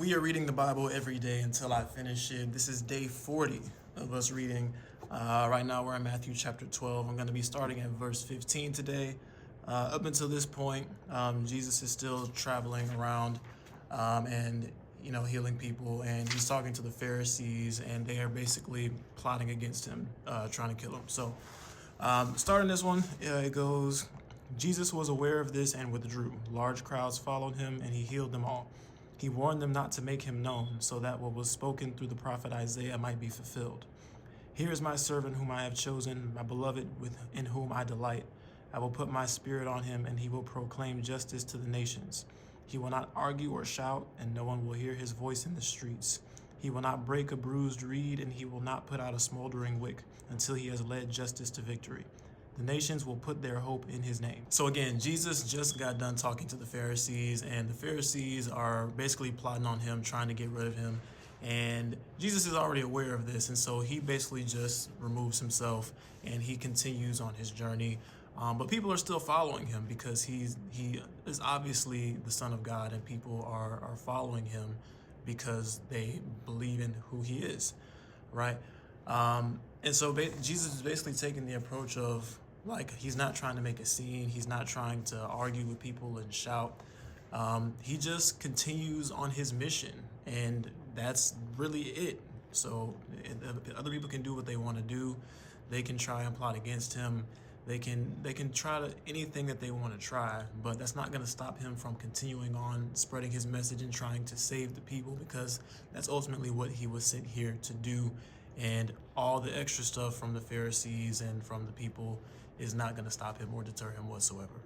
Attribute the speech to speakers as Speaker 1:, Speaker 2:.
Speaker 1: We are reading the Bible every day until I finish it. This is day 40 of us reading. Right now we're in Matthew chapter 12. I'm going to be starting at verse 15 today. Up until this point, Jesus is still traveling around and healing people, and he's talking to the Pharisees, and they are basically plotting against him, trying to kill him. So, starting this one, it goes. Jesus was aware of this and withdrew. Large crowds followed him, and he healed them all. He warned them not to make him known, so that what was spoken through the prophet Isaiah might be fulfilled. Here is my servant whom I have chosen, my beloved in whom I delight. I will put my spirit on him, and he will proclaim justice to the nations. He will not argue or shout, and no one will hear his voice in the streets. He will not break a bruised reed, and he will not put out a smoldering wick until he has led justice to victory. The nations will put their hope in his name. So again, Jesus just got done talking to the Pharisees, and the Pharisees are basically plotting on him, trying to get rid of him. And Jesus is already aware of this, and so he basically just removes himself and he continues on his journey. But people are still following him because he is obviously the Son of God, and people are following him because they believe in who he is, right? And so Jesus is basically taking the approach of, like, he's not trying to make a scene. He's not trying to argue with people and shout. He just continues on his mission, and that's really it. So other people can do what they want to do. They can try and plot against him. They can try to anything that they want to try, but that's not going to stop him from continuing on spreading his message and trying to save the people, because that's ultimately what he was sent here to do. And all the extra stuff from the Pharisees and from the people is not going to stop him or deter him whatsoever.